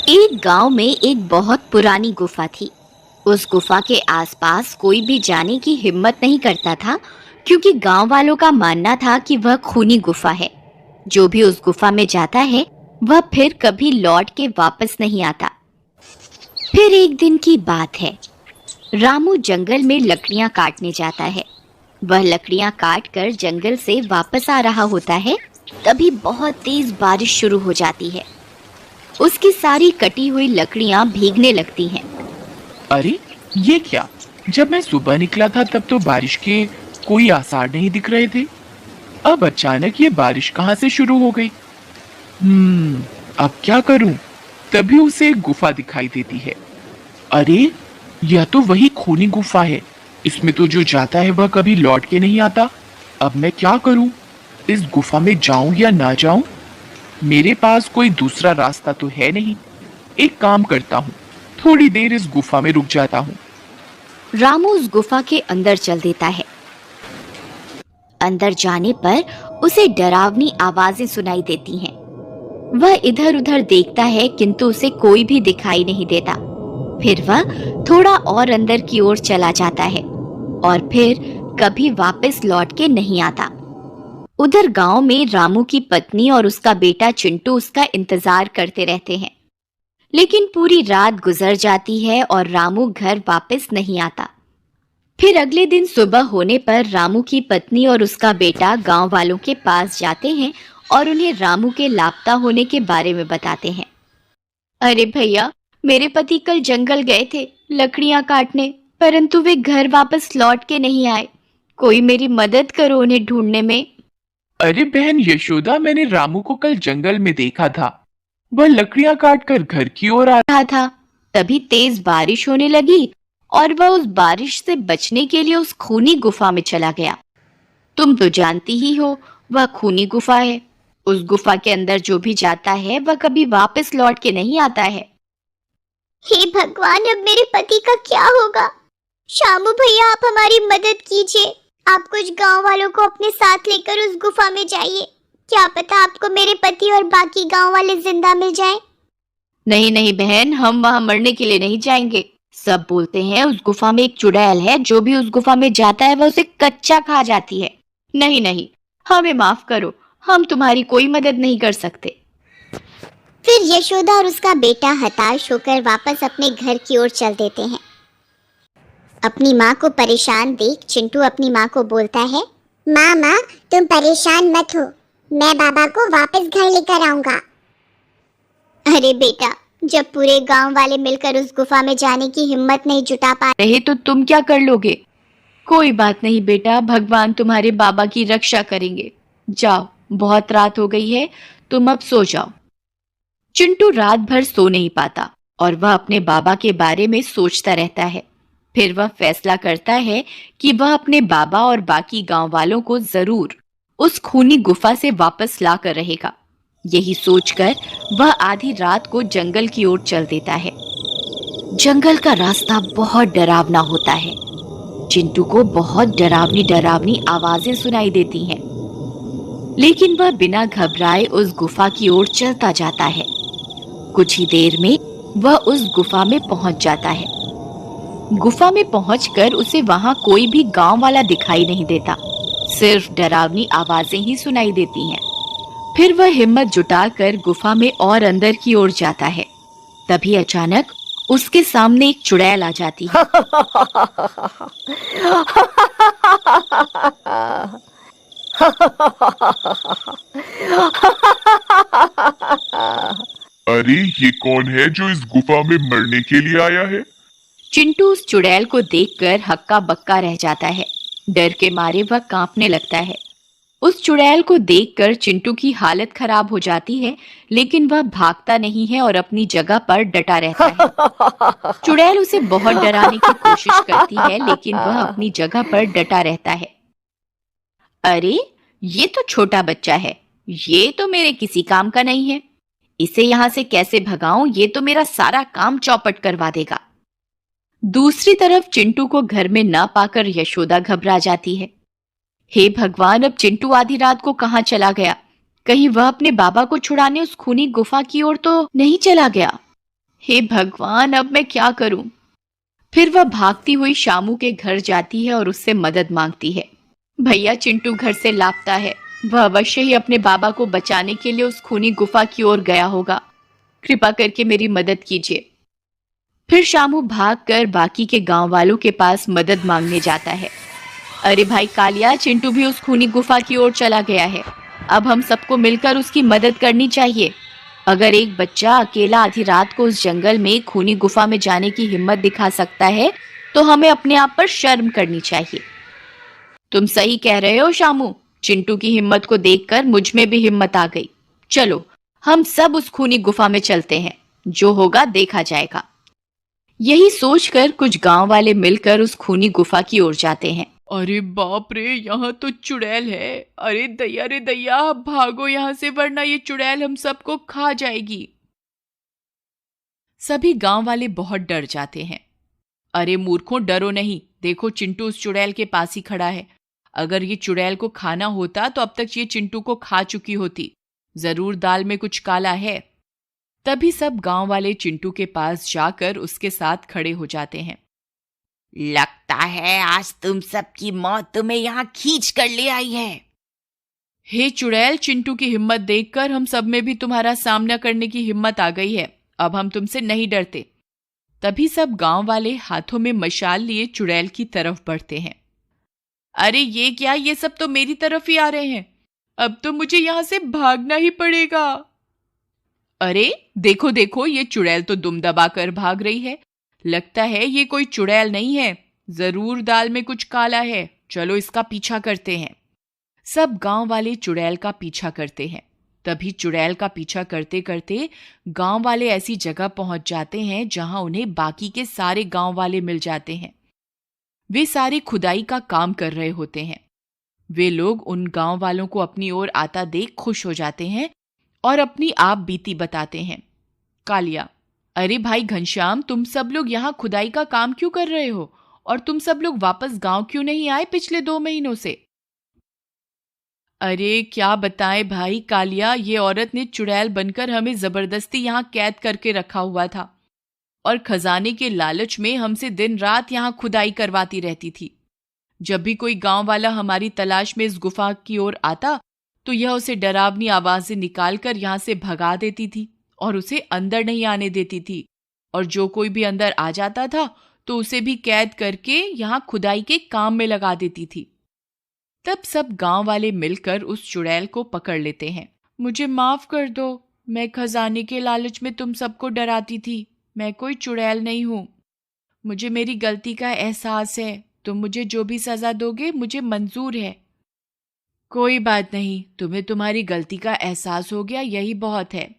एक गांव में एक बहुत पुरानी गुफा थी। उस गुफा के आसपास कोई भी जाने की हिम्मत नहीं करता था, क्योंकि गांव वालों का मानना था कि वह खूनी गुफा है। जो भी उस गुफा में जाता है वह फिर कभी लौट के वापस नहीं आता। फिर एक दिन की बात है। रामू जंगल में लकड़ियां काटने जाता है। वह लकड़ियां काट कर जंगल से वापस आ रहा होता है। तभी बहुत तेज बारिश शुरू हो जाती है। उसकी सारी कटी हुई लकड़ियां भीगने लगती हैं। अरे ये क्या? जब मैं सुबह निकला था तब तो बारिश के कोई आसार नहीं दिख रहे थे। अब अचानक ये बारिश कहाँ से शुरू हो गई? अब क्या करूं? तभी उसे एक गुफा दिखाई देती है। अरे यह तो वही खूनी गुफा है। इसमें तो जो जाता है वह कभी लौट के नहीं आता। अब मैं क्या करूं? इस गुफा में जाऊं या ना जाऊं? मेरे पास कोई दूसरा रास्ता तो है नहीं। एक काम करता हूँ, थोड़ी देर इस गुफा में रुक जाता हूँ। रामू उस गुफा के अंदर चल देता है। अंदर जाने पर उसे डरावनी आवाजें सुनाई देती हैं। वह इधर उधर देखता है, किंतु उसे कोई भी दिखाई नहीं देता। फिर वह थोड़ा और अंदर की ओर चला जाता है और फिर कभी वापस लौट के नहीं आता। उधर गांव में रामू की पत्नी और उसका बेटा चिंटू उसका इंतजार करते रहते हैं। लेकिन पूरी रात गुजर जाती है और रामू घर वापस नहीं आता। फिर अगले दिन सुबह होने पर रामू की पत्नी और उसका बेटा गांव वालों के पास जाते हैं और उन्हें रामू के लापता होने के बारे में बताते हैं। अरे भैया, मेरे पति कल जंगल गए थे लकड़ियां काटने, परंतु वे घर वापस लौट के नहीं आए। कोई मेरी मदद करो उन्हें ढूंढने में। अरे बहन यशोदा, मैंने रामू को कल जंगल में देखा था। वह लकड़ियां काट कर घर की ओर आ रहा था। तभी तेज बारिश होने लगी और वह उस बारिश से बचने के लिए उस खूनी गुफा में चला गया। तुम तो जानती ही हो, वह खूनी गुफा है। उस गुफा के अंदर जो भी जाता है वह कभी वापस लौट के नहीं आता है। हे भगवान, अब मेरे पति का क्या होगा? शामू भैया, आप हमारी मदद कीजिए। आप कुछ गांव वालों को अपने साथ लेकर उस गुफा में जाइए। क्या पता आपको मेरे पति और बाकी गांव वाले जिंदा मिल जाएं। नहीं नहीं बहन, हम वहां मरने के लिए नहीं जाएंगे। सब बोलते हैं उस गुफा में एक चुड़ैल है, जो भी उस गुफा में जाता है वह उसे कच्चा खा जाती है। नहीं नहीं, हमें माफ करो, हम तुम्हारी कोई मदद नहीं कर सकते। फिर यशोदा और उसका बेटा हताश होकर वापस अपने घर की ओर चल देते हैं। अपनी माँ को परेशान देख चिंटू अपनी माँ को बोलता है, माँ, तुम परेशान मत हो, मैं बाबा को वापस घर लेकर आऊंगा। अरे बेटा, जब पूरे गांव वाले मिलकर उस गुफा में जाने की हिम्मत नहीं जुटा पा रहे तो तुम क्या कर लोगे? कोई बात नहीं बेटा, भगवान तुम्हारे बाबा की रक्षा करेंगे। जाओ, बहुत रात हो गई है, तुम अब सो जाओ। चिंटू रात भर सो नहीं पाता और वह अपने बाबा के बारे में सोचता रहता है। फिर वह फैसला करता है कि वह अपने बाबा और बाकी गांव वालों को जरूर उस खूनी गुफा से वापस ला कर रहेगा। यही सोचकर वह आधी रात को जंगल की ओर चल देता है। जंगल का रास्ता बहुत डरावना होता है। चिंटू को बहुत डरावनी डरावनी आवाजें सुनाई देती हैं, लेकिन वह बिना घबराए उस गुफा की ओर चलता जाता है। कुछ ही देर में वह उस गुफा में पहुंच जाता है। गुफा में पहुंचकर उसे वहां कोई भी गांव वाला दिखाई नहीं देता, सिर्फ डरावनी आवाजें ही सुनाई देती हैं। फिर वह हिम्मत जुटाकर गुफा में और अंदर की ओर जाता है। तभी अचानक उसके सामने एक चुड़ैल आ जाती है। अरे ये कौन है जो इस गुफा में मरने के लिए आया है? चिंटू उस चुड़ैल को देखकर हक्का बक्का रह जाता है। डर के मारे वह कांपने लगता है। उस चुड़ैल को देखकर चिंटू की हालत खराब हो जाती है, लेकिन वह भागता नहीं है और अपनी जगह पर डटा रहता है। चुड़ैल उसे बहुत डराने की कोशिश करती है, लेकिन वह अपनी जगह पर डटा रहता है। अरे ये तो छोटा बच्चा है, ये तो मेरे किसी काम का नहीं है। इसे यहाँ से कैसे भगाऊं? ये तो मेरा सारा काम चौपट करवा देगा। दूसरी तरफ चिंटू को घर में न पाकर यशोदा घबरा जाती है। हे भगवान, अब चिंटू आधी रात को कहाँ चला गया? कहीं वह अपने बाबा को छुड़ाने उस खूनी गुफा की ओर तो नहीं चला गया? हे भगवान, अब मैं क्या करूं? फिर वह भागती हुई शामू के घर जाती है और उससे मदद मांगती है। भैया, चिंटू घर से लापता है। वह अवश्य ही अपने बाबा को बचाने के लिए उस खूनी गुफा की ओर गया होगा। कृपा करके मेरी मदद कीजिए। फिर शामू भागकर बाकी के गांव वालों के पास मदद मांगने जाता है। अरे भाई कालिया, चिंटू भी उस खूनी गुफा की ओर चला गया है। अब हम सबको मिलकर उसकी मदद करनी चाहिए। अगर एक बच्चा अकेला आधी रात को उस जंगल में खूनी गुफा में जाने की हिम्मत दिखा सकता है, तो हमें अपने आप पर शर्म करनी चाहिए। तुम सही कह रहे हो शामू। चिंटू की हिम्मत को देखकर मुझ में भी हिम्मत आ गई। चलो, हम सब उस खूनी गुफा में चलते हैं। जो होगा देखा जाएगा। यही सोचकर कुछ गांव वाले मिलकर उस खूनी गुफा की ओर जाते हैं। अरे बाप रे, यहाँ तो चुड़ैल है। अरे दैया रे दैया, भागो यहाँ से, वरना ये चुड़ैल हम सबको खा जाएगी। सभी गांव वाले बहुत डर जाते हैं। अरे मूर्खों, डरो नहीं। देखो, चिंटू उस चुड़ैल के पास ही खड़ा है। अगर ये चुड़ैल को खाना होता तो अब तक ये चिंटू को खा चुकी होती। जरूर दाल में कुछ काला है। तभी सब गांव वाले चिंटू के पास जाकर उसके साथ खड़े हो जाते हैं। लगता है आज तुम सबकी मौत तुम्हें यहाँ खींच कर ले आई है। हे चुड़ैल, चिंटू की हिम्मत देखकर हम सब में भी तुम्हारा सामना करने की हिम्मत आ गई है। अब हम तुमसे नहीं डरते। तभी सब गांव वाले हाथों में मशाल लिए चुड़ैल की तरफ बढ़ते हैं। अरे ये क्या, ये सब तो मेरी तरफ ही आ रहे हैं। अब तो मुझे यहां से भागना ही पड़ेगा। अरे देखो देखो, ये चुड़ैल तो दुम दबाकर भाग रही है। लगता है ये कोई चुड़ैल नहीं है, जरूर दाल में कुछ काला है। चलो इसका पीछा करते हैं। सब गांव वाले चुड़ैल का पीछा करते हैं। तभी चुड़ैल का पीछा करते करते गांव वाले ऐसी जगह पहुंच जाते हैं जहां उन्हें बाकी के सारे गांव वाले मिल जाते हैं। वे सारे खुदाई का काम कर रहे होते हैं। वे लोग उन गांव वालों को अपनी ओर आता देख खुश हो जाते हैं और अपनी आप बीती बताते हैं। कालिया, अरे भाई घनश्याम, तुम सब लोग यहाँ खुदाई का काम क्यों कर रहे हो? और तुम सब लोग वापस गांव क्यों नहीं आए पिछले 2 महीनों से? अरे क्या बताएं भाई कालिया, ये औरत ने चुड़ैल बनकर हमें जबरदस्ती यहाँ कैद करके रखा हुआ था और खजाने के लालच में हमसे दिन रात यहाँ खुदाई करवाती रहती थी। जब भी कोई गांव वाला हमारी तलाश में इस गुफा की ओर आता तो यह उसे डरावनी आवाजें निकालकर यहाँ से भगा देती थी और उसे अंदर नहीं आने देती थी। और जो कोई भी अंदर आ जाता था तो उसे भी कैद करके यहाँ खुदाई के काम में लगा देती थी। तब सब गांव वाले मिलकर उस चुड़ैल को पकड़ लेते हैं। मुझे माफ कर दो, मैं खजाने के लालच में तुम सबको डराती थी। मैं कोई चुड़ैल नहीं हूं। मुझे मेरी गलती का एहसास है। तुम मुझे जो भी सजा दोगे मुझे मंजूर है। कोई बात नहीं, तुम्हें तुम्हारी गलती का एहसास हो गया, यही बहुत है।